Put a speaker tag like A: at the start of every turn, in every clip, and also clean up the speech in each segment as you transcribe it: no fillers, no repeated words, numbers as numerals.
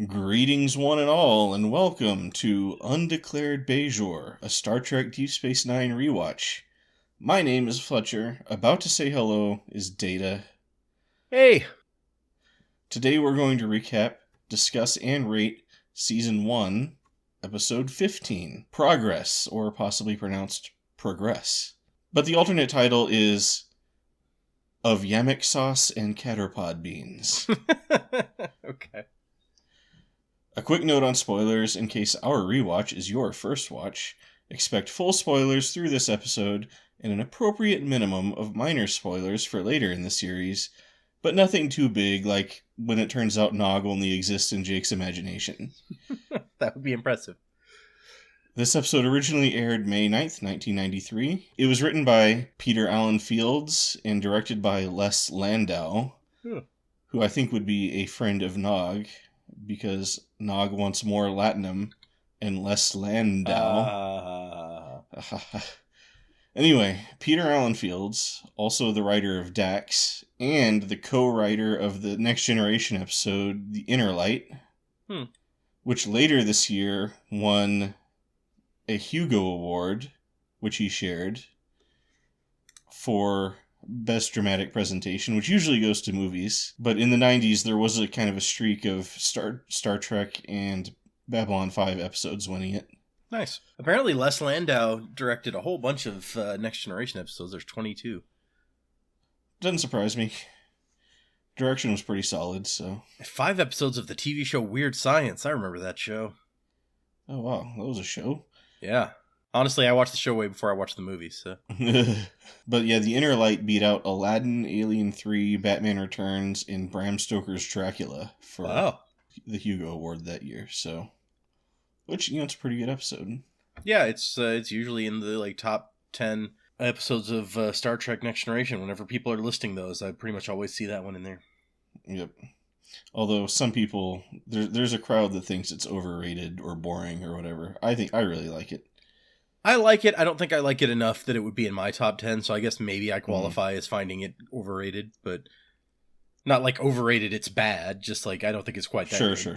A: Greetings, one and all, and welcome to Undeclared Bajor, a Star Trek Deep Space Nine rewatch. My name is Fletcher. About to say hello is Data.
B: Hey!
A: Today we're going to recap, discuss, and rate Season 1, Episode 15, Progress, or possibly pronounced Progress. But the alternate title is Of Yamek Sauce and Caterpod Beans.
B: Okay.
A: A quick note on spoilers in case our rewatch is your first watch. Expect full spoilers through this episode and an appropriate minimum of minor spoilers for later in the series, but nothing too big like when it turns out Nog only exists in Jake's imagination.
B: That would be impressive.
A: This episode originally aired May 9th, 1993. It was written by Peter Allen Fields and directed by Les Landau, who I think would be a friend of Nog, because Nog wants more Latinum and less Landau. Anyway, Peter Allen Fields, also the writer of Dax, and the co-writer of the Next Generation episode, The Inner Light, which later this year won a Hugo Award, which he shared, for Best Dramatic Presentation, which usually goes to movies. But in the 90s, there was a kind of a streak of Star Trek and Babylon 5 episodes winning it.
B: Nice. Apparently, Les Landau directed a whole bunch of Next Generation episodes. There's 22.
A: Doesn't surprise me. Direction was pretty solid, so...
B: 5 episodes of the TV show Weird Science. I remember that show.
A: Oh, wow. That was a show?
B: Yeah. Honestly, I watched the show way before I watched the movies, so...
A: But yeah, The Inner Light beat out Aladdin, Alien 3, Batman Returns, and Bram Stoker's Dracula for the Hugo Award that year, so... Which, it's a pretty good episode.
B: Yeah, it's usually in the top 10 episodes of Star Trek Next Generation. Whenever people are listing those, I pretty much always see that one in there.
A: Yep. Although some people, there's a crowd that thinks it's overrated or boring or whatever. I really like it.
B: I like it. I don't think I like it enough that it would be in my top 10, so I guess maybe I qualify as finding it overrated, but not like overrated it's bad, just like I don't think it's quite that good.
A: Sure.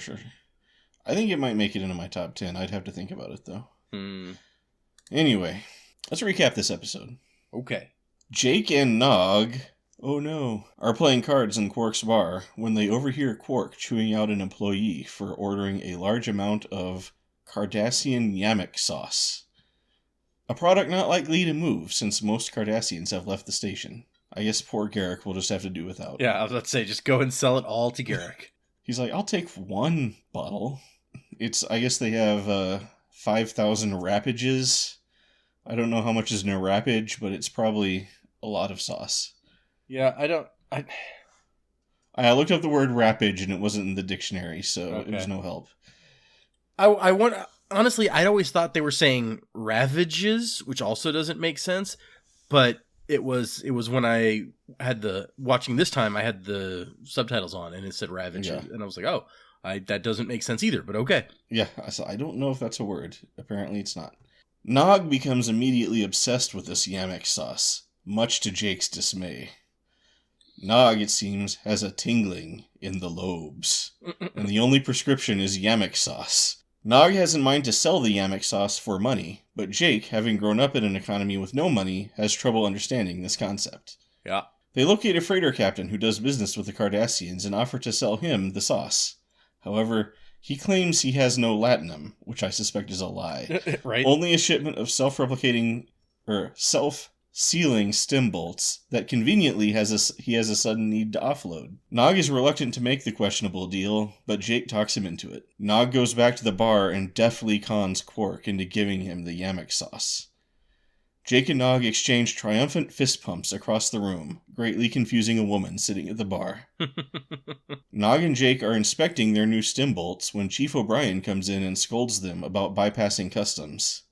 A: I think it might make it into my top 10. I'd have to think about it, though. Anyway, let's recap this episode.
B: Okay.
A: Jake and Nog, oh no, are playing cards in Quark's bar when they overhear Quark chewing out an employee for ordering a large amount of Cardassian Yamek sauce. A product not likely to move since most Cardassians have left the station. I guess poor Garrick will just have to do without.
B: Yeah, I was about to say, just go and sell it all to Garrick.
A: He's like, I'll take one bottle. I guess they have 5,000 rapages. I don't know how much is in a rapage, but it's probably a lot of sauce.
B: Yeah,
A: I looked up the word rapage and it wasn't in the dictionary, so It was no help.
B: Honestly, I'd always thought they were saying ravages, which also doesn't make sense, but it was when I had watching this time, I had the subtitles on and it said ravages, and I was like, that doesn't make sense either, but okay. Yeah,
A: so I don't know if that's a word. Apparently it's not. Nog becomes immediately obsessed with this Yamek sauce, much to Jake's dismay. Nog, it seems, has a tingling in the lobes, and the only prescription is Yamek sauce. Nog has in mind to sell the Yamek sauce for money, but Jake, having grown up in an economy with no money, has trouble understanding this concept.
B: Yeah.
A: They locate a freighter captain who does business with the Cardassians and offer to sell him the sauce. However, he claims he has no latinum, which I suspect is a lie.
B: Right?
A: Only a shipment of self-sealing stem bolts that conveniently he has a sudden need to offload. Nog is reluctant to make the questionable deal, but Jake talks him into it. Nog goes back to the bar and deftly cons Quark into giving him the Yamek sauce. Jake and Nog exchange triumphant fist pumps across the room, greatly confusing a woman sitting at the bar. Nog and Jake are inspecting their new stem bolts when Chief O'Brien comes in and scolds them about bypassing customs.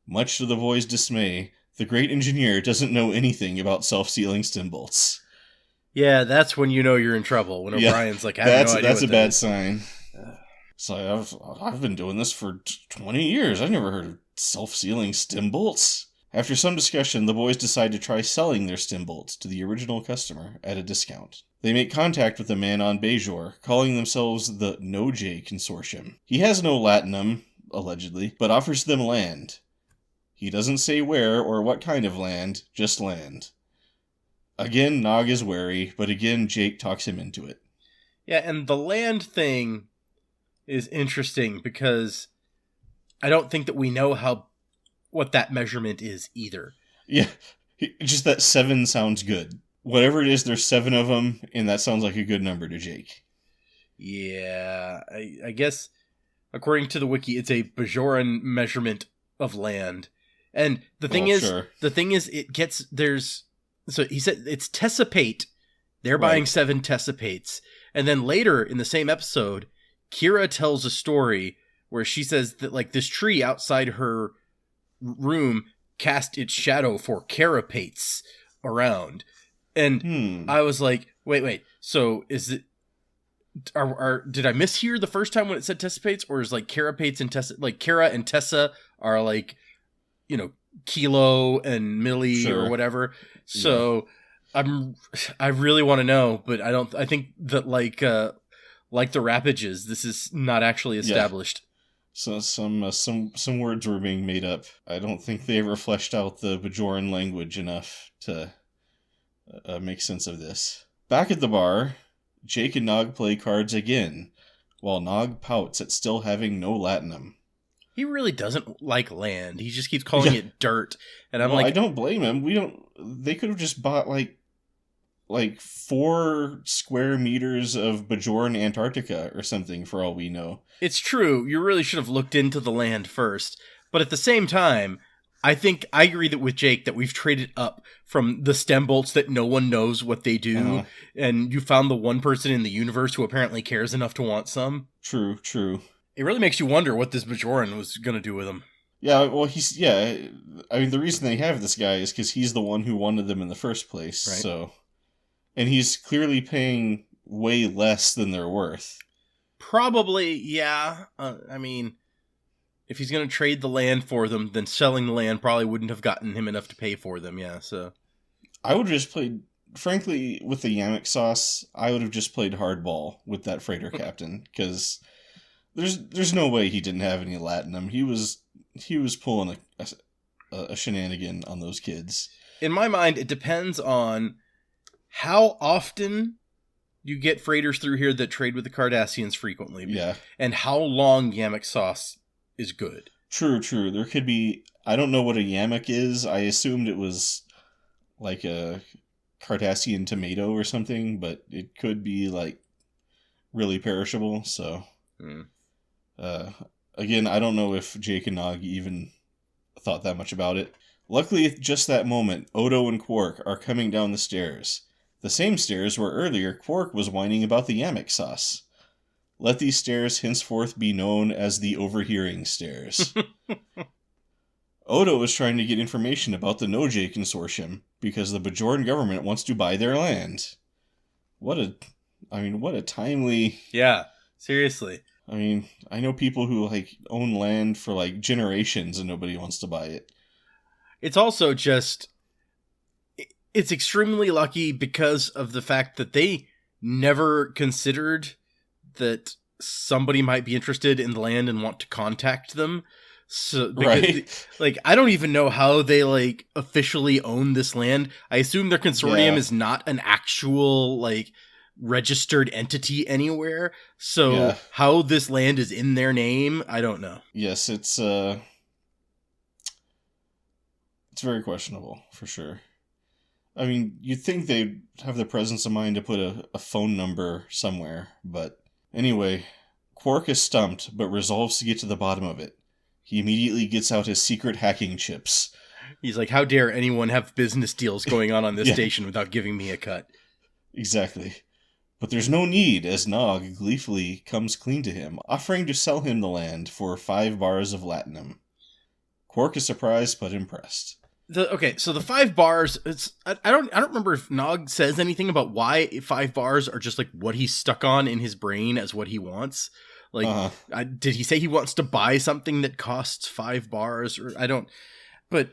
A: Much to the boys' dismay, the great engineer doesn't know anything about self-sealing stem bolts.
B: Yeah, that's when you know you're in trouble, when O'Brien's like, I have no idea
A: that's a bad sign. So I've been doing this for 20 years. I've never heard of self-sealing stem bolts. After some discussion, the boys decide to try selling their stem bolts to the original customer at a discount. They make contact with a man on Bajor, calling themselves the No-J Consortium. He has no latinum, allegedly, but offers them land. He doesn't say where or what kind of land, just land. Again, Nog is wary, but again, Jake talks him into it.
B: Yeah, and the land thing is interesting because I don't think that we know what that measurement is either.
A: Yeah, just that 7 sounds good. Whatever it is, there's 7 of them, and that sounds like a good number to Jake.
B: Yeah, I guess according to the wiki, it's a Bajoran measurement of land. And the thing is, so he said it's tessipate. They're buying 7 tessipates. And then later in the same episode, Kira tells a story where she says that like this tree outside her room cast its shadow for carapates around. And I was like, wait. So is it, did I mishear the first time when it said tessipates, or is like carapates and Tessa, like Kara and Tessa are like, you know, kilo and milli or whatever. So I really want to know, but I think that like the Rapages, this is not actually established.
A: So some words were being made up. I don't think they ever fleshed out the Bajoran language enough to make sense of this. Back at the bar, Jake and Nog play cards again, while Nog pouts at still having no latinum.
B: He really doesn't like land. He just keeps calling it dirt. And I'm like,
A: I don't blame him. They could have just bought like 4 square meters of Bajoran Antarctica or something for all we know.
B: It's true. You really should have looked into the land first. But at the same time, I think I agree that with Jake that we've traded up from the stem bolts that no one knows what they do. And you found the one person in the universe who apparently cares enough to want some.
A: True.
B: It really makes you wonder what this Bajoran was going to do with him.
A: Yeah, well, I mean, the reason they have this guy is because he's the one who wanted them in the first place. Right. So, and he's clearly paying way less than they're worth.
B: Probably, yeah. I mean, if he's going to trade the land for them, then selling the land probably wouldn't have gotten him enough to pay for them, yeah, so.
A: I would have just played, frankly, with the Yammick sauce, I would have just played hardball with that freighter captain, because there's no way he didn't have any latinum. He was pulling a shenanigan on those kids.
B: In my mind, it depends on how often you get freighters through here that trade with the Cardassians frequently.
A: Yeah.
B: And how long Yammick sauce is good.
A: True. There could be, I don't know what a Yammick is. I assumed it was like a Cardassian tomato or something, but it could be like really perishable, so... Again, I don't know if Jake and Nog even thought that much about it. Luckily, at just that moment, Odo and Quark are coming down the stairs. The same stairs where earlier Quark was whining about the Yammick sauce. Let these stairs henceforth be known as the overhearing stairs. Odo is trying to get information about the No-J Consortium, because the Bajoran government wants to buy their land. What a timely...
B: Yeah, seriously.
A: I mean, I know people who, own land for, generations and nobody wants to buy it.
B: It's also just... It's extremely lucky because of the fact that they never considered that somebody might be interested in the land and want to contact them. So, because,
A: right.
B: I don't even know how they, officially own this land. I assume their consortium is not an actual, registered entity anywhere, so how this land is in their name, I don't know.
A: Yes, it's very questionable, for sure. I mean, you'd think they'd have the presence of mind to put a phone number somewhere, but anyway, Quark is stumped, but resolves to get to the bottom of it. He immediately gets out his secret hacking chips.
B: He's like, how dare anyone have business deals going on this station without giving me a cut?
A: Exactly. But there's no need, as Nog gleefully comes clean to him, offering to sell him the land for 5 bars of latinum. Quark is surprised but impressed.
B: So the 5 bars, I don't remember if Nog says anything about why 5 bars are just what he's stuck on in his brain as what he wants. Did he say he wants to buy something that costs 5 bars? Or I don't. But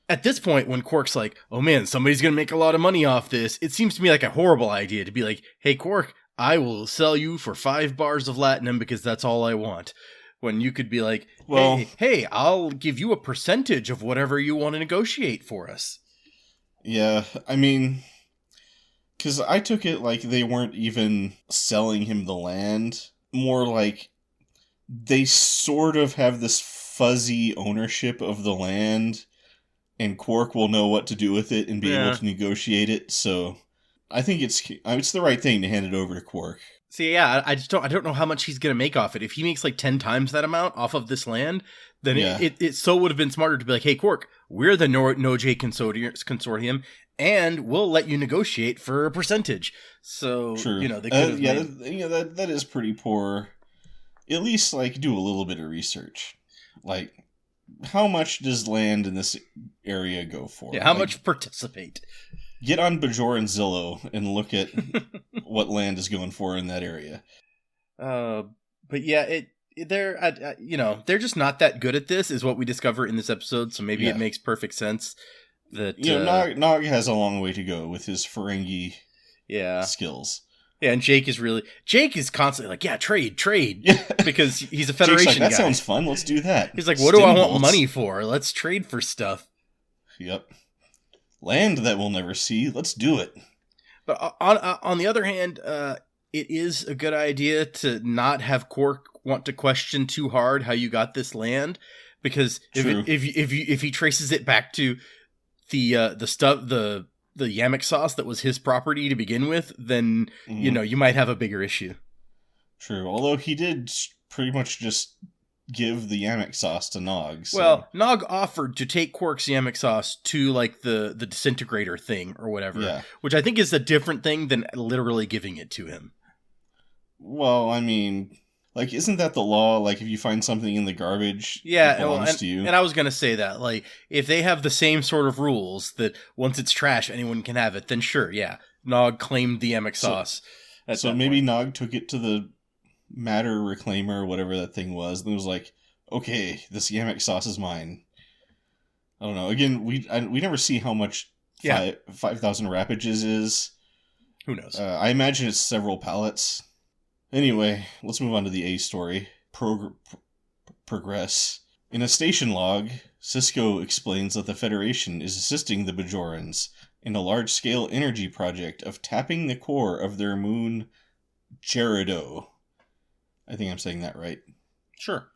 B: at this point, when Quark's like, oh man, somebody's going to make a lot of money off this, it seems to me like a horrible idea to be like, hey, Quark, I will sell you for 5 bars of latinum because that's all I want. When you could be like, hey, I'll give you a percentage of whatever you want to negotiate for us.
A: Yeah, I mean, because I took it like they weren't even selling him the land. More like they sort of have this fuzzy ownership of the land, and Quark will know what to do with it and be able to negotiate it. So I think it's the right thing to hand it over to Quark.
B: See, yeah, I don't know how much he's gonna make off it. If he makes like 10 times that amount off of this land, then it so would have been smarter to be like, hey, Quark, we're the No-J consortium, and we'll let you negotiate for a percentage. So
A: true.
B: They could have
A: that is pretty poor. At least like do a little bit of research, like how much does land in this area go for?
B: Yeah, how much participate?
A: Get on Bajor and Zillow and look at what land is going for in that area.
B: But yeah, they're just not that good at this, is what we discover in this episode. So maybe it makes perfect sense that
A: Nog has a long way to go with his Ferengi skills.
B: Yeah, and Jake is constantly like, yeah, trade, because he's a Federation
A: guy.
B: That
A: sounds fun. Let's do that.
B: He's like, what do I want money for? Let's trade for stuff.
A: Yep. Land that we'll never see. Let's do it.
B: But on the other hand, it is a good idea to not have Quark want to question too hard how you got this land, because if he traces it back to the Yamek sauce that was his property to begin with, then you might have a bigger issue.
A: True, although he did pretty much just give the Yamek sauce to Nog. So.
B: Well, Nog offered to take Quark's Yamek sauce to like the disintegrator thing or whatever, which I think is a different thing than literally giving it to him.
A: Well, I mean, like, isn't that the law? Like, if you find something in the garbage, it belongs to you.
B: And I was going to say that, like, if they have the same sort of rules that once it's trash, anyone can have it, then sure, yeah. Nog claimed the Yamek sauce.
A: So maybe Nog took it to the matter reclaimer or whatever that thing was, and it was like, okay, this Yamek sauce is mine. I don't know. Again, we never see how much 5,000 rapages is.
B: Who knows?
A: I imagine it's several pallets. Anyway, let's move on to the A story. Progress. In a station log, Sisko explains that the Federation is assisting the Bajorans in a large-scale energy project of tapping the core of their moon, Jerido. I think I'm saying that right.
B: Sure.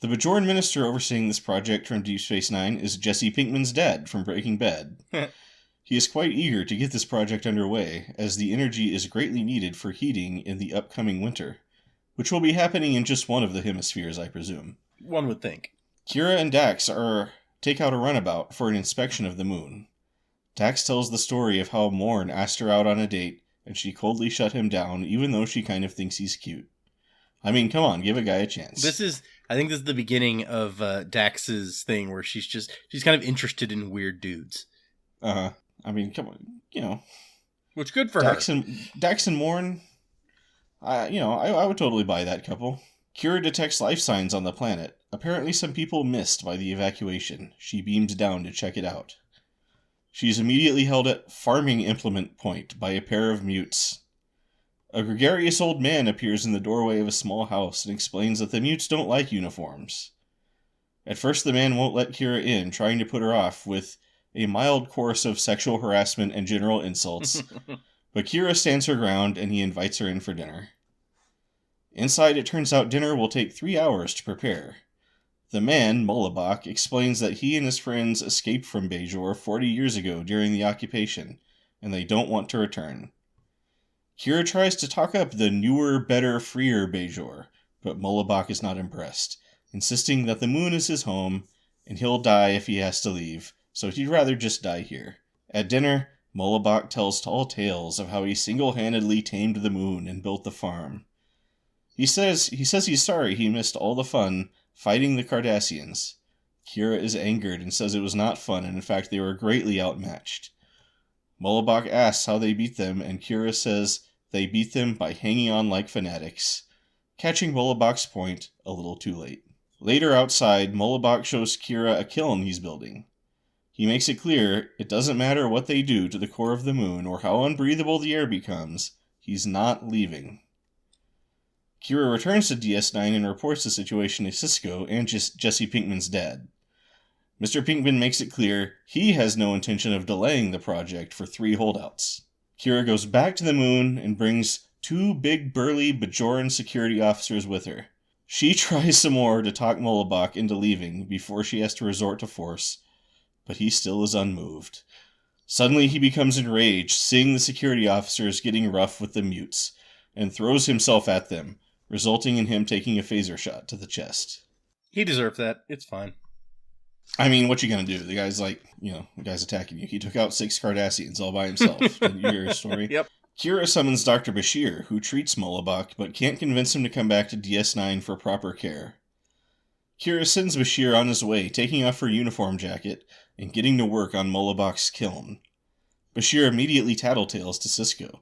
A: The Bajoran minister overseeing this project from Deep Space Nine is Jesse Pinkman's dad from Breaking Bad. He is quite eager to get this project underway, as the energy is greatly needed for heating in the upcoming winter, which will be happening in just one of the hemispheres, I presume.
B: One would think.
A: Kira and Dax take out a runabout for an inspection of the moon. Dax tells the story of how Morn asked her out on a date, and she coldly shut him down, even though she kind of thinks he's cute. I mean, come on, give a guy a chance.
B: I think this is the beginning of Dax's thing, where she's kind of interested in weird dudes.
A: I mean, come on,
B: Which good for her.
A: Dax and Morn, I would totally buy that couple. Kira detects life signs on the planet. Apparently some people missed by the evacuation. She beams down to check it out. She's immediately held at farming implement point by a pair of mutes. A gregarious old man appears in the doorway of a small house and explains that the mutes don't like uniforms. At first the man won't let Kira in, trying to put her off with a mild course of sexual harassment and general insults, but Kira stands her ground and he invites her in for dinner. Inside, it turns out dinner will take 3 hours to prepare. The man, Mullabach, explains that he and his friends escaped from Bajor 40 years ago during the occupation, and they don't want to return. Kira tries to talk up the newer, better, freer Bajor, but Mullabach is not impressed, insisting that the moon is his home, and he'll die if he has to leave, so he'd rather just die here. At dinner, Mullabach tells tall tales of how he single-handedly tamed the moon and built the farm. He says he's sorry he missed all the fun fighting the Cardassians. Kira is angered and says it was not fun, and in fact they were greatly outmatched. Mullabach asks how they beat them, and Kira says they beat them by hanging on like fanatics, catching Mullabach's point a little too late. Later outside, Mullabach shows Kira a kiln he's building. He makes it clear it doesn't matter what they do to the core of the moon or how unbreathable the air becomes, he's not leaving. Kira returns to DS9 and reports the situation to Sisko and Jesse Pinkman's dad. Mr. Pinkman makes it clear he has no intention of delaying the project for 3 holdouts. Kira goes back to the moon and brings 2 big burly Bajoran security officers with her. She tries some more to talk Molobok into leaving before she has to resort to force, but he still is unmoved. Suddenly he becomes enraged, seeing the security officers getting rough with the mutes, and throws himself at them, resulting in him taking a phaser shot to the chest.
B: He deserved that. It's fine.
A: I mean, what you gonna do? The guy's like, the guy's attacking you. He took out 6 Cardassians all by himself. Did you hear his story?
B: Yep.
A: Kira summons Dr. Bashir, who treats Molobok, but can't convince him to come back to DS9 for proper care. Kira sends Bashir on his way, taking off her uniform jacket and getting to work on Molobok's kiln. Bashir immediately tattletales to Sisko,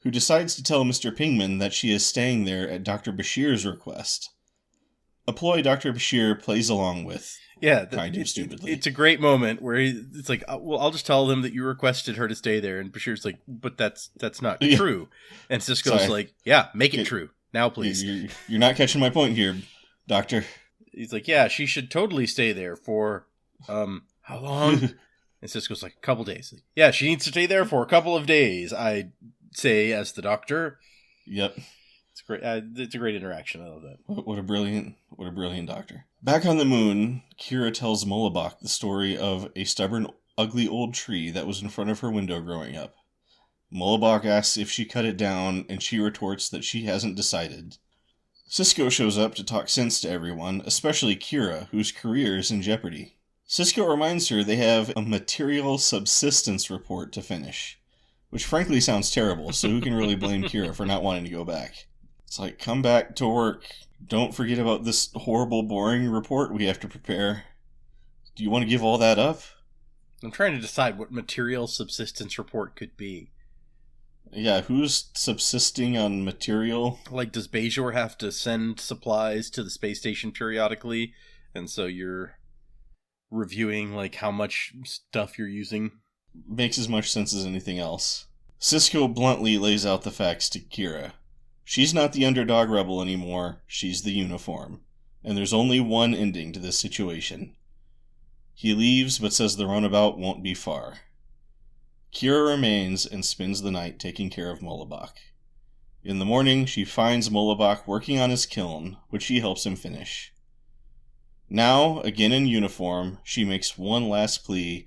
A: who decides to tell Mr. Pinkman that she is staying there at Dr. Bashir's request. A ploy Dr. Bashir plays along with.
B: Yeah,
A: kind of stupidly.
B: It's a great moment where it's like, well, I'll just tell them that you requested her to stay there, and Bashir's like, but that's not true. And Sisko's like, yeah, make it true now, please.
A: You're not catching my point here, Doctor.
B: He's like, yeah, she should totally stay there for how long? And Sisko's like, a couple days. Like, yeah, she needs to stay there for a couple of days, I say as the Doctor.
A: Yep.
B: It's great. It's a great interaction. I love that.
A: What a brilliant Doctor. Back on the moon, Kira tells Molobok the story of a stubborn, ugly old tree that was in front of her window growing up. Molobok asks if she cut it down, and she retorts that she hasn't decided. Sisko shows up to talk sense to everyone, especially Kira, whose career is in jeopardy. Sisko reminds her they have a material subsistence report to finish, which frankly sounds terrible, so who can really blame Kira for not wanting to go back? It's like, come back to work. Don't forget about this horrible, boring report we have to prepare. Do you want to give all that up?
B: I'm trying to decide what material subsistence report could be.
A: Yeah, who's subsisting on material?
B: Like, does Bajor have to send supplies to the space station periodically? And so you're reviewing, like, how much stuff you're using?
A: Makes as much sense as anything else. Sisko bluntly lays out the facts to Kira. She's not the underdog rebel anymore, she's the uniform. And there's only one ending to this situation. He leaves, but says the runabout won't be far. Kira remains and spends the night taking care of Molobok. In the morning, she finds Molobok working on his kiln, which she helps him finish. Now, again in uniform, she makes one last plea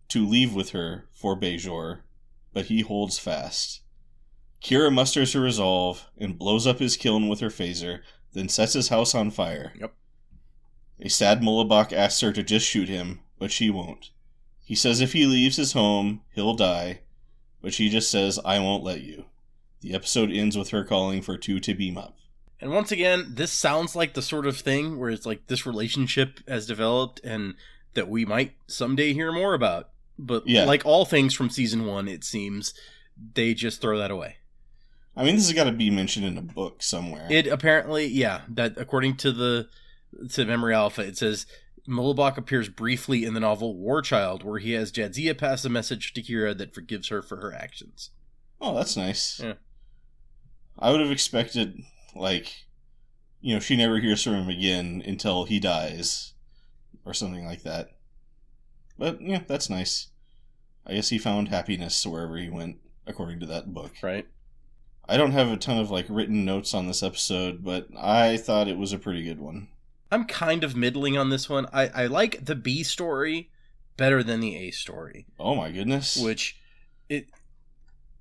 A: to leave with her for Bajor, but he holds fast. Kira musters her resolve and blows up his kiln with her phaser, then sets his house on fire.
B: Yep.
A: A sad Molobok asks her to just shoot him, but she won't. He says if he leaves his home, he'll die, but she just says, I won't let you. The episode ends with her calling for 2 to beam up.
B: And once again, this sounds like the sort of thing where it's like this relationship has developed and that we might someday hear more about. But like all things from season 1, it seems, they just throw that away.
A: I mean, this has got to be mentioned in a book somewhere.
B: It apparently, that according to Memory Alpha, it says Molobok appears briefly in the novel War Child, where he has Jadzia pass a message to Kira that forgives her for her actions.
A: Oh, that's nice.
B: Yeah.
A: I would have expected, she never hears from him again until he dies, or something like that. But, that's nice. I guess he found happiness wherever he went, according to that book.
B: Right.
A: I don't have a ton of, written notes on this episode, but I thought it was a pretty good one.
B: I'm kind of middling on this one. I like the B story better than the A story.
A: Oh my goodness.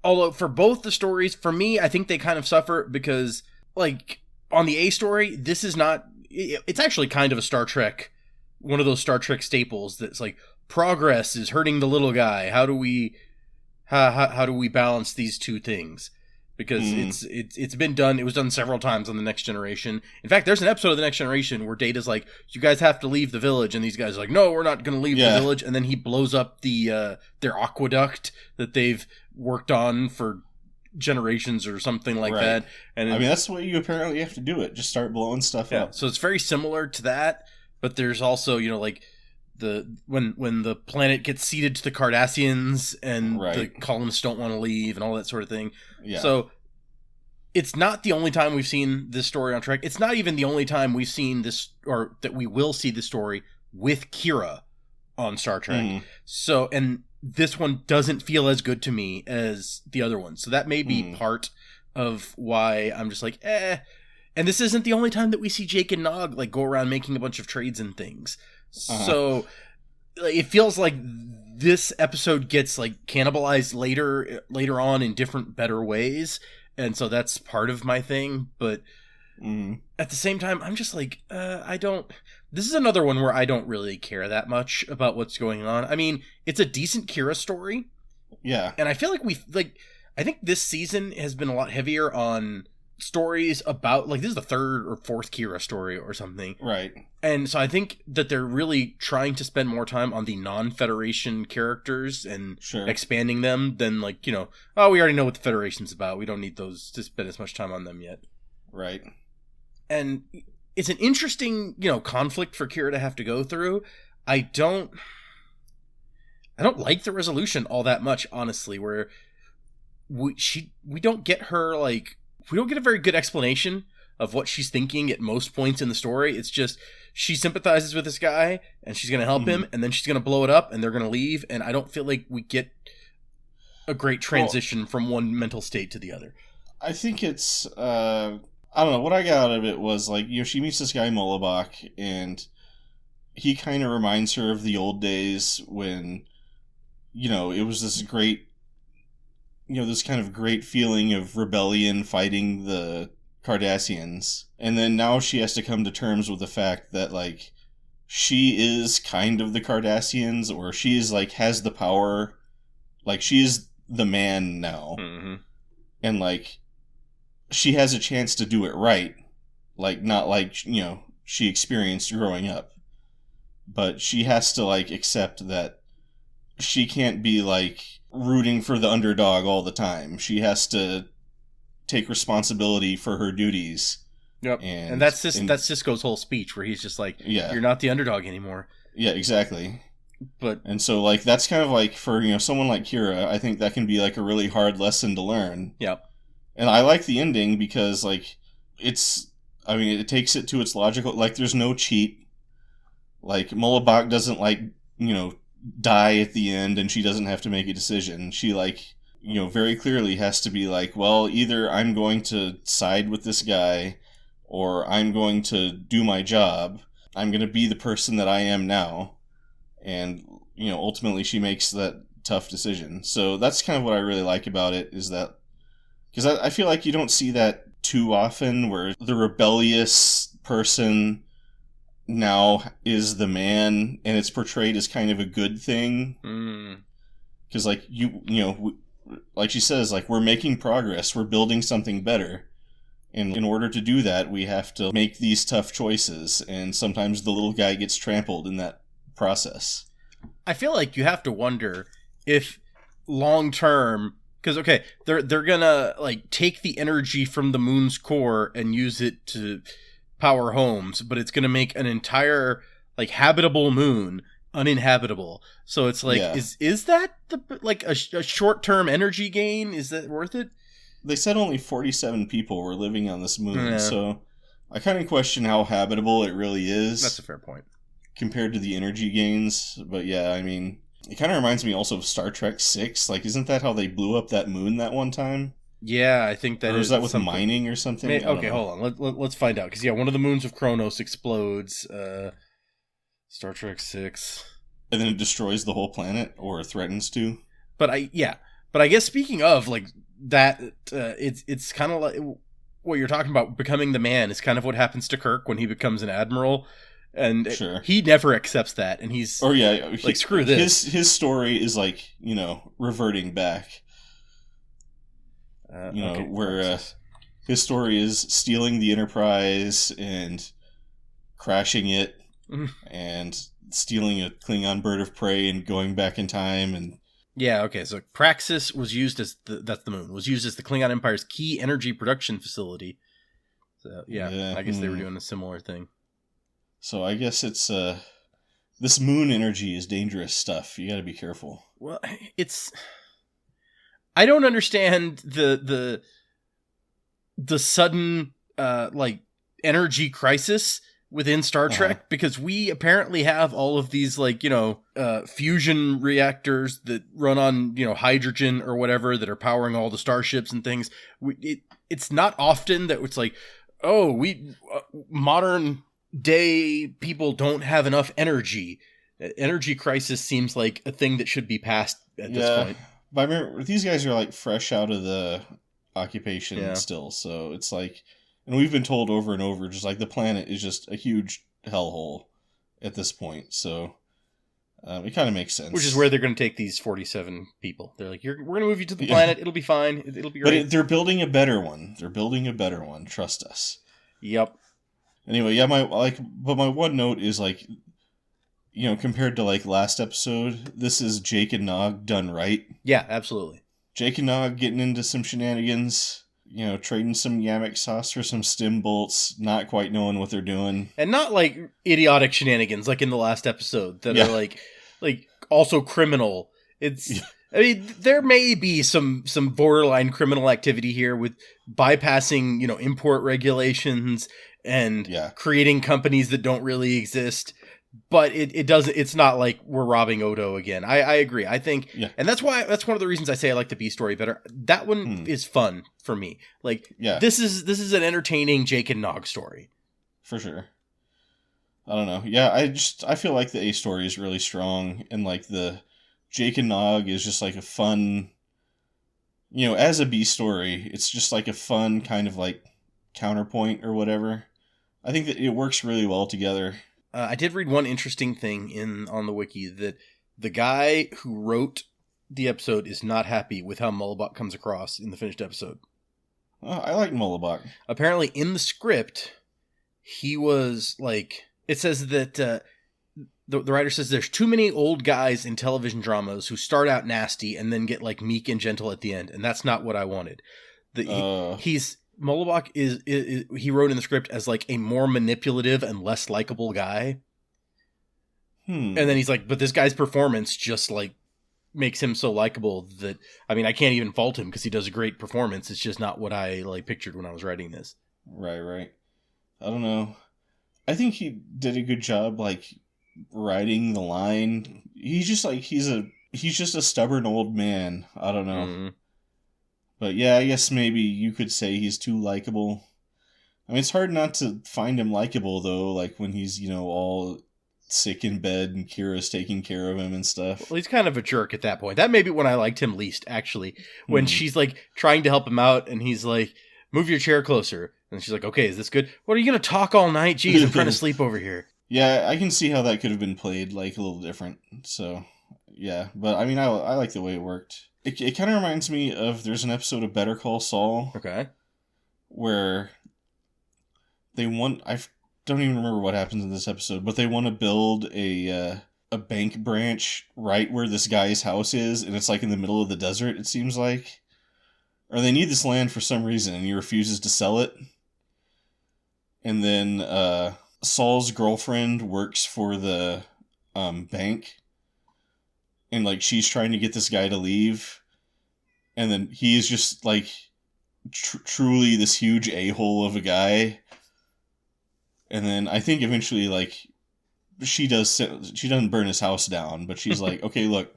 B: Although for both the stories, for me, I think they kind of suffer because, on the A story, this is not, it's actually kind of a Star Trek, one of those Star Trek staples that's like, progress is hurting the little guy. How do we balance these two things? Because it's been done. It was done several times on The Next Generation. In fact, there's an episode of The Next Generation where Data's like, you guys have to leave the village. And these guys are like, no, we're not going to leave the village. And then he blows up their aqueduct that they've worked on for generations or something like that. And
A: that's the way you apparently have to do it. Just start blowing stuff up.
B: So it's very similar to that. But there's also, when the planet gets ceded to the Cardassians and
A: Right.
B: the colonists don't want to leave and all that sort of thing.
A: Yeah.
B: So it's not the only time we've seen this story on Trek. It's not even the only time we've seen this, or that we will see this story with Kira on Star Trek. So, and this one doesn't feel as good to me as the other one. So that may be part of why I'm just like, eh. And this isn't the only time that we see Jake and Nog like go around making a bunch of trades and things. So it feels like this episode gets like cannibalized later on in different, better ways. And so that's part of my thing. But at the same time, I'm just like, this is another one where I don't really care that much about what's going on. I mean, it's a decent Kira story.
A: Yeah.
B: And I feel like I think this season has been a lot heavier on stories about, like, this is the third or fourth Kira story or something.
A: Right.
B: And so I think that they're really trying to spend more time on the non-Federation characters and expanding them than, like, we already know what the Federation's about. We don't need those to spend as much time on them yet.
A: Right.
B: And it's an interesting, conflict for Kira to have to go through. I don't like the resolution all that much, honestly, where we don't get her, like, we don't get a very good explanation of what she's thinking at most points in the story. It's just she sympathizes with this guy and she's going to help him, and then she's going to blow it up and they're going to leave. And I don't feel like we get a great transition from one mental state to the other.
A: I think it's, I don't know, what I got out of it was, like, she meets this guy Mullibach, and he kind of reminds her of the old days when, it was this great, this kind of great feeling of rebellion fighting the Cardassians. And then now she has to come to terms with the fact that, like, she is kind of the Cardassians, or she is, like, has the power. Like, she is the man now. And, like, she has a chance to do it right. Like, not like, she experienced growing up. But she has to, like, accept that she can't be, like, rooting for the underdog all the time. She has to take responsibility for her duties.
B: Yep. And that's Sisko's whole speech, where he's just like, you're not the underdog anymore.
A: Yeah, exactly. And
B: But
A: so, like, that's kind of like, for, someone like Kira, I think that can be, like, a really hard lesson to learn.
B: Yep.
A: And I like the ending because, like, it takes it to its logical, like, there's no cheat. Like, Mullibach doesn't, like, die at the end and she doesn't have to make a decision. She, like, very clearly has to be like, well, either I'm going to side with this guy or I'm going to do my job. I'm going to be the person that I am now. And, ultimately she makes that tough decision. So that's kind of what I really like about it, is that, because I feel like you don't see that too often, where the rebellious person now is the man, and it's portrayed as kind of a good thing. Because, like, like she says, like, we're making progress, we're building something better, and in order to do that, we have to make these tough choices, and sometimes the little guy gets trampled in that process.
B: I feel like you have to wonder if long term, because, okay, they're gonna, like, take the energy from the moon's core and use it to power homes, but it's gonna make an entire, like, habitable moon uninhabitable. So it's like, is that a short-term energy gain? Is that worth it?
A: They said only 47 people were living on this moon, so I kind of question how habitable it really is.
B: That's a fair point.
A: Compared to the energy gains. But yeah, I mean, it kind of reminds me also of Star Trek 6. Like, isn't that how they blew up that moon that one time?
B: Yeah, I think that
A: is that with mining or something?
B: Okay, hold on. Let's find out. Because, one of the moons of Kronos explodes. Star Trek 6.
A: And then it destroys the whole planet, or threatens to.
B: But I guess, speaking of, like, that, it's kind of like what you're talking about, becoming the man, is kind of what happens to Kirk when he becomes an admiral. And he never accepts that, and he's like, screw this.
A: His story is, like, reverting back. Where his story is stealing the Enterprise and crashing it, and stealing a Klingon bird of prey and going back in time. And
B: so Praxis was used as that's the moon, was used as the Klingon Empire's key energy production facility. So I guess they were doing a similar thing.
A: So I guess it's This moon energy is dangerous stuff. You got to be careful.
B: Well, I don't understand the sudden like energy crisis within Star Trek, because we apparently have all of these like, fusion reactors that run on, hydrogen or whatever that are powering all the starships and things. It's not often that it's like, oh, we modern day people don't have enough energy. Energy crisis seems like a thing that should be passed at this point.
A: But I remember these guys are like fresh out of the occupation still, so it's like, and we've been told over and over, just like the planet is just a huge hellhole at this point. So it kind of makes sense.
B: Which is where they're going to take these 47 people. They're like, we're going to move you to the planet. It'll be fine. It'll be great.
A: But they're building a better one. Trust us.
B: Yep.
A: Anyway, yeah, my one note is like, compared to like last episode, this is Jake and Nog done right.
B: Yeah, absolutely.
A: Jake and Nog getting into some shenanigans, trading some Yamek sauce for some stim bolts, not quite knowing what they're doing.
B: And not like idiotic shenanigans like in the last episode that are like also criminal. It's I mean, there may be some borderline criminal activity here with bypassing, import regulations and creating companies that don't really exist. But it doesn't. It's not like we're robbing Odo again. I agree. I think, and that's one of the reasons I say I like the B story better. That one is fun for me. Like, this is an entertaining Jake and Nog story
A: for sure. I don't know. Yeah, I feel like the A story is really strong, and like the Jake and Nog is just like a fun. As a B story, it's just like a fun kind of like counterpoint or whatever. I think that it works really well together.
B: I did read one interesting thing on the wiki that the guy who wrote the episode is not happy with how Mullibok comes across in the finished episode.
A: I like Mullibok.
B: Apparently, in the script, he was like, it says that the writer says there's too many old guys in television dramas who start out nasty and then get like meek and gentle at the end, and that's not what I wanted. Mullibok is he wrote in the script as like a more manipulative and less likable guy. And then he's like, but this guy's performance just like makes him so likable that, I mean, I can't even fault him because he does a great performance. It's just not what I like pictured when I was writing this.
A: Right. I don't know. I think he did a good job like writing the line. He's just like, he's just a stubborn old man. I don't know. Mm-hmm. But yeah, I guess maybe you could say he's too likable. I mean, it's hard not to find him likable, though, like when he's, all sick in bed and Kira's taking care of him and stuff.
B: Well, he's kind of a jerk at that point. That may be when I liked him least, actually. When she's, like, trying to help him out, and he's like, move your chair closer. And she's like, okay, is this good? What, are you going to talk all night? Jeez, I'm trying to sleep over here.
A: Yeah, I can see how that could have been played, like, a little different. So, yeah. But, I mean, I like the way it worked. It kind of reminds me of, there's an episode of Better Call Saul.
B: Okay.
A: Where I don't even remember what happens in this episode, but they want to build a bank branch right where this guy's house is, and it's like in the middle of the desert, it seems like. Or they need this land for some reason, and he refuses to sell it. And then Saul's girlfriend works for the bank. And, like, she's trying to get this guy to leave. And then he's just, like, truly this huge a-hole of a guy. And then I think eventually, like, she doesn't burn his house down. But she's like, okay, look,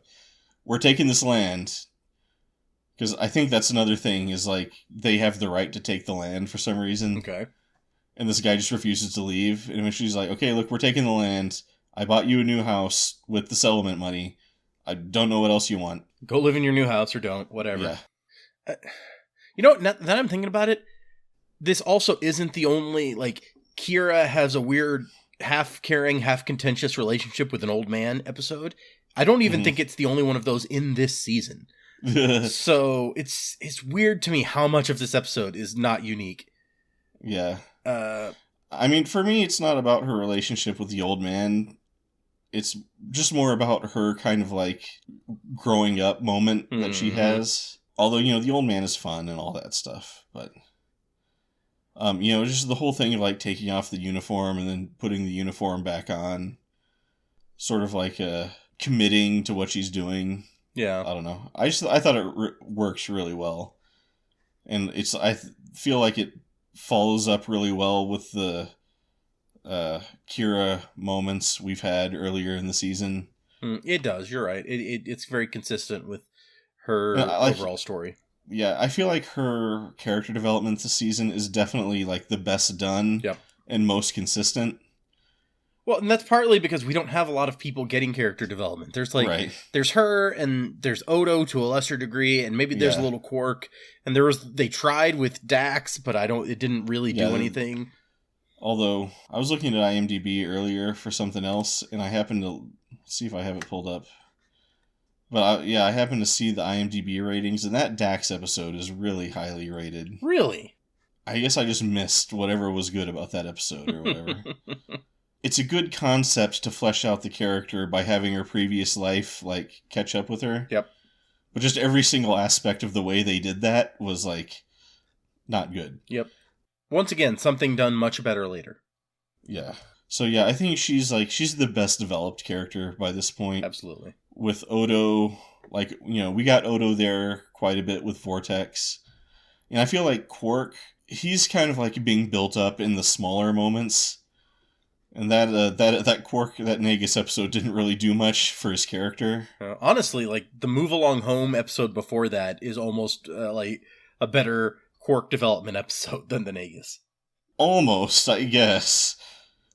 A: we're taking this land. Because I think that's another thing, is, like, they have the right to take the land for some reason.
B: Okay.
A: And this guy just refuses to leave. And eventually she's like, okay, look, we're taking the land. I bought you a new house with the settlement money. I don't know what else you want.
B: Go live in your new house or don't, whatever.
A: Yeah.
B: Now that I'm thinking about it, this also isn't the only, like, Kira has a weird half-caring, half-contentious relationship with an old man episode. I don't even think it's the only one of those in this season. So it's weird to me how much of this episode is not unique.
A: Yeah. I mean, for me, it's not about her relationship with the old man. It's just more about her kind of like growing up moment that she has. Although, the old man is fun and all that stuff. But, just the whole thing of like taking off the uniform and then putting the uniform back on. sort of like committing to what she's doing.
B: Yeah.
A: I don't know. I thought it works really well, and feel like it follows up really well with the Kira moments we've had earlier in the season.
B: It does. You're right. It's very consistent with her overall story.
A: Yeah, I feel like her character development this season is definitely like the best done.
B: Yep.
A: And most consistent.
B: Well, and that's partly because we don't have a lot of people getting character development. There's there's her, and there's Odo to a lesser degree, and maybe there's a little Quark, and they tried with Dax, but it didn't really do anything.
A: Although I was looking at IMDb earlier for something else, and I happened to see if I have it pulled up. But I happened to see the IMDb ratings, and that Dax episode is really highly rated.
B: Really?
A: I guess I just missed whatever was good about that episode or whatever. It's a good concept to flesh out the character by having her previous life, like, catch up with her.
B: Yep.
A: But just every single aspect of the way they did that was, like, not good.
B: Yep. Once again, something done much better later.
A: Yeah. So, I think she's the best developed character by this point.
B: Absolutely. With
A: Odo, we got Odo there quite a bit with Vortex. And I feel like Quark, he's kind of like being built up in the smaller moments. And that Quark, that Nagus episode didn't really do much for his character.
B: Honestly, like, the Move Along Home episode before that is almost like a better Quark development episode than the Nagus.
A: Almost, I guess.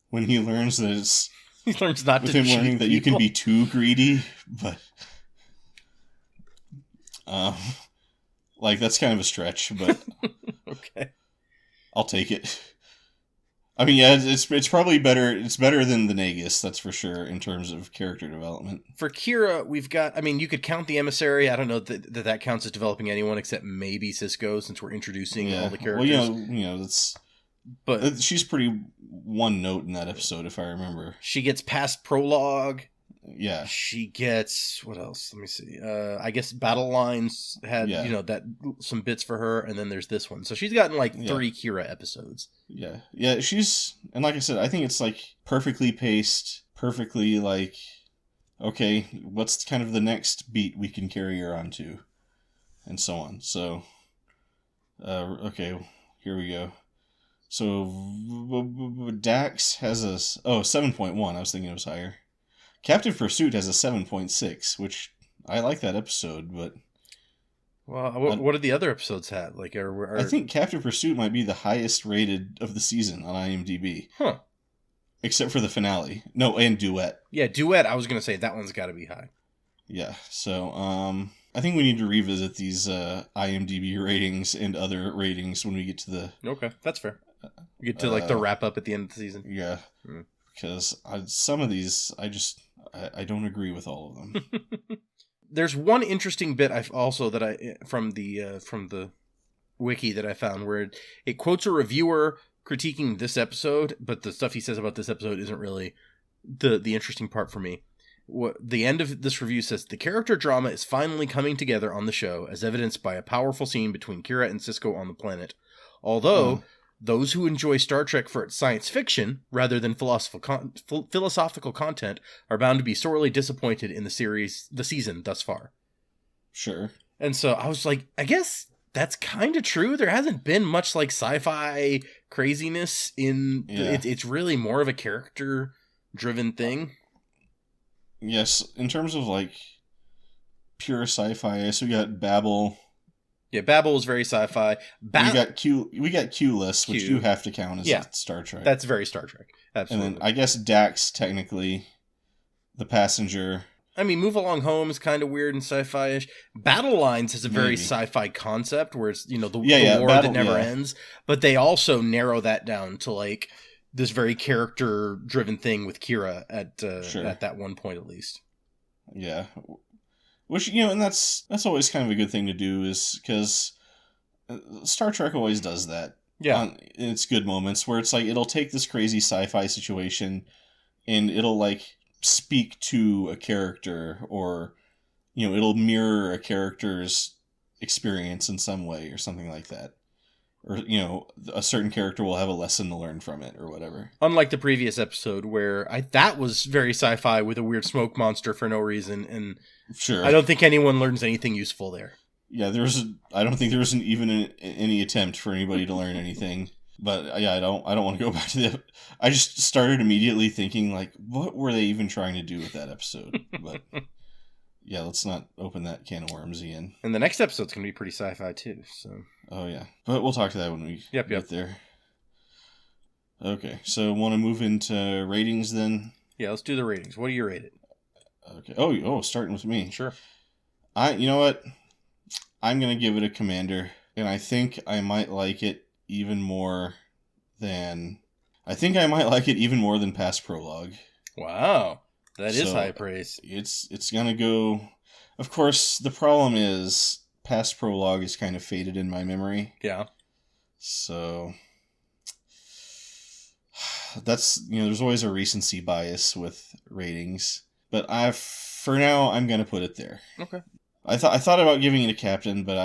A: When he learns that it's...
B: He learns not to cheat
A: learning
B: people.
A: That you can be too greedy, but... that's kind of a stretch, but...
B: Okay.
A: I'll take it. I mean, yeah, it's probably better. It's better than the Nagus, that's for sure, in terms of character development.
B: For Kira, we've got... I mean, you could count the Emissary. I don't know that counts as developing anyone except maybe Cisco, since we're introducing all the characters.
A: Well, that's... But she's pretty one note in that episode, if I remember.
B: She gets past prologue.
A: Yeah.
B: She gets... What else? Let me see. I guess Battle Lines had, that some bits for her, and then there's this one. So she's gotten, 30 Kira episodes.
A: Yeah. Yeah, she's... And like I said, I think it's, perfectly paced, perfectly, okay, what's kind of the next beat we can carry her onto? And so on. So, okay, here we go. So, Dax has a... 7.1. I was thinking it was higher. Captive Pursuit has a 7.6, which I like that episode, but...
B: Well, what did the other episodes have?
A: I think Captive Pursuit might be the highest rated of the season on IMDb.
B: Huh.
A: Except for the finale. No, and Duet.
B: Yeah, Duet, I was going to say, that one's got to be high.
A: Yeah, so, I think we need to revisit these IMDb ratings and other ratings when we get to the...
B: Okay, that's fair. We get to, the wrap-up at the end of the season.
A: Yeah, because some of these, I don't agree with all of them.
B: There's one interesting bit from the wiki that I found where it quotes a reviewer critiquing this episode, but the stuff he says about this episode isn't really the interesting part for me. The end of this review says, the character drama is finally coming together on the show, as evidenced by a powerful scene between Kira and Cisco on the planet. Although, those who enjoy Star Trek for its science fiction, rather than philosophical content, are bound to be sorely disappointed in the season thus far.
A: Sure.
B: And so I was like, I guess that's kind of true. There hasn't been much sci-fi craziness in...
A: Yeah.
B: It's really more of a character-driven thing.
A: Yes, in terms of pure sci-fi, so we got Babel.
B: Yeah, Babel is very sci-fi.
A: We got Q-less, which you have to count as Star Trek.
B: That's very Star Trek. Absolutely.
A: And then I guess Dax, technically, The Passenger.
B: I mean, Move Along Home is kind of weird and sci-fi-ish. Battle Lines has a very sci-fi concept where it's, the war that never ends. But they also narrow that down to this very character-driven thing with Kira at that one point at least.
A: Yeah. Which, and that's always kind of a good thing to do, is because Star Trek always does that.
B: Yeah.
A: In its good moments, where it's it'll take this crazy sci-fi situation and it'll speak to a character, or, it'll mirror a character's experience in some way or something like that. or, you know, a certain character will have a lesson to learn from it or whatever.
B: Unlike the previous episode where that was very sci-fi with a weird smoke monster for no reason, and
A: sure,
B: I don't think anyone learns anything useful there.
A: Yeah, I don't think there was any attempt for anybody to learn anything. But yeah, I don't want to go back to I just started immediately thinking, like, what were they even trying to do with that episode? But yeah, let's not open that can of worms again.
B: And the next episode's going to be pretty sci-fi too, so.
A: Oh yeah, but we'll talk to that when we get there. Okay, so want to move into ratings then?
B: Yeah, let's do the ratings. What do you rate it?
A: Okay. Oh, starting with me.
B: Sure.
A: You know what? I'm going to give it a commander, and I think I might like it even more than past prologue.
B: Wow. That is high praise.
A: It's going to go... Of course, the problem is past prologue is kind of faded in my memory.
B: Yeah.
A: So that's, there's always a recency bias with ratings, but for now I'm going to put it there.
B: Okay.
A: I thought about giving it a captain, but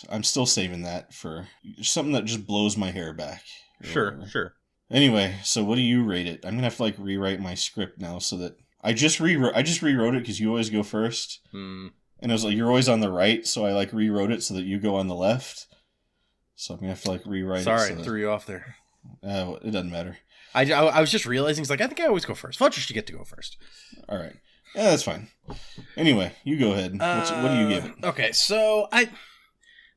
A: I'm still saving that for something that just blows my hair back.
B: Sure.
A: Anyway, so what do you rate it? I'm gonna have to rewrite my script now so that I just rewrote it because you always go first, and it was you're always on the right, so I rewrote it so that you go on the left. So I'm gonna have to rewrite.
B: Sorry,
A: it.
B: I threw you off there.
A: It doesn't matter.
B: I was just realizing I think I always go first. Fletcher should get to go first.
A: All right. Yeah, that's fine. Anyway, you go ahead. What do you give it?
B: Okay, so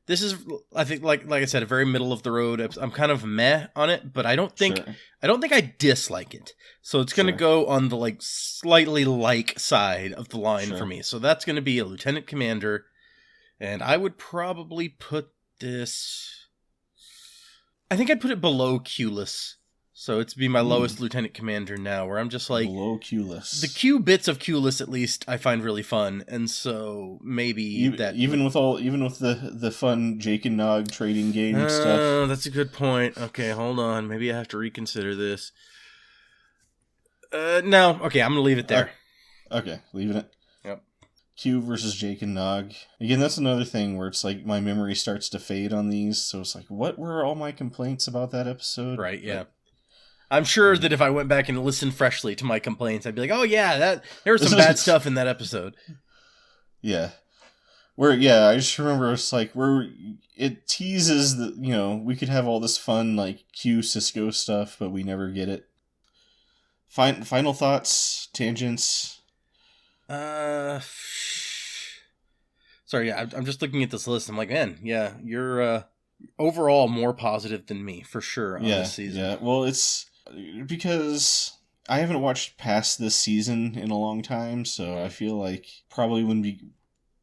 B: this is, I think, like I said, a very middle of the road. I'm kind of meh on it, but I don't think I dislike it. So it's going to go on the slightly side of the line for me. So that's going to be a lieutenant commander, and I would probably put this. I think I'd put it below Q-less. So it's be my lowest lieutenant commander now, where I'm just
A: below Q-less.
B: The Q bits of Q-less, at least, I find really fun, and so maybe
A: even with the fun Jake and Nog trading game stuff. Oh,
B: that's a good point. Okay, hold on. Maybe I have to reconsider this. No. Okay, I'm gonna leave it there.
A: Okay, leaving it.
B: Yep.
A: Q versus Jake and Nog. Again, that's another thing where it's my memory starts to fade on these. So it's what were all my complaints about that episode?
B: Right. Yeah. I'm sure that if I went back and listened freshly to my complaints, I'd be like, oh yeah, there was some bad stuff in that episode.
A: Yeah. I just remember it's where it teases that, we could have all this fun, Q Cisco stuff, but we never get it. Final thoughts, tangents?
B: Sorry, yeah, I'm just looking at this list. I'm like, man, yeah, you're overall more positive than me, for sure, on this season.
A: Yeah, well, it's because I haven't watched past this season in a long time, so I feel like probably when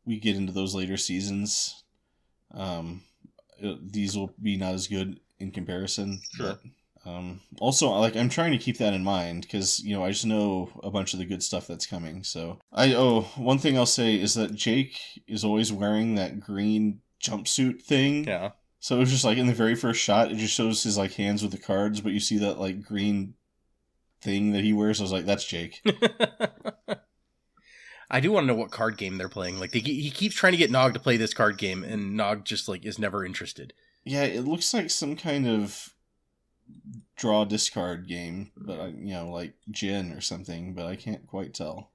A: we get into those later seasons, these will be not as good in comparison.
B: Sure.
A: But, also, I'm trying to keep that in mind because, I just know a bunch of the good stuff that's coming. So one thing I'll say is that Jake is always wearing that green jumpsuit thing.
B: Yeah.
A: So it was just in the very first shot, it just shows his hands with the cards, but you see that green thing that he wears. I was like, that's Jake.
B: I do want to know what card game they're playing. He keeps trying to get Nog to play this card game, and Nog just is never interested. Yeah,
A: it looks like some kind of draw discard game, but Jin or something, but I can't quite tell.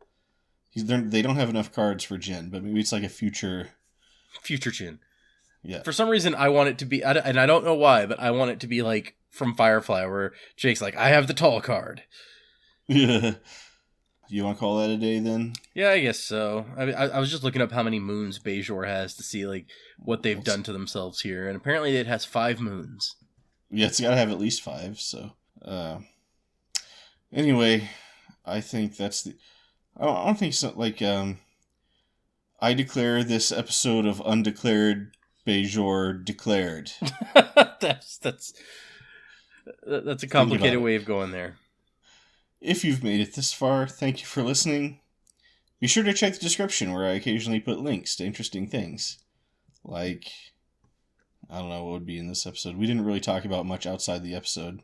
A: They don't have enough cards for Jin, but maybe it's a future
B: Jin.
A: Yeah.
B: For some reason, I want it to be, and I don't know why, but I want it to be from Firefly, where Jake's I have the tall card.
A: Yeah. You want to call that a day then?
B: Yeah, I guess so. I was just looking up how many moons Bajor has to see what they've done to themselves here, and apparently it has 5 moons.
A: Yeah, it's got to have at least 5. So, anyway, I think that's the. I don't think so. I declare this episode of Undeclared Bajor declared.
B: That's a complicated way of going there.
A: If you've made it this far, thank you for listening. Be sure to check the description where I occasionally put links to interesting things. I don't know what would be in this episode. We didn't really talk about much outside the episode.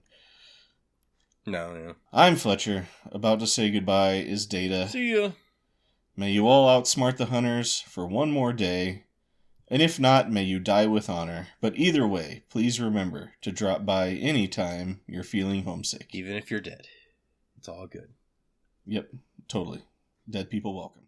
B: No, yeah.
A: I'm Fletcher. About to say goodbye is Data.
B: See ya.
A: May you all outsmart the hunters for one more day. And if not, may you die with honor. But either way, please remember to drop by any time you're feeling homesick.
B: Even if you're dead. It's all good.
A: Yep, totally. Dead people welcome.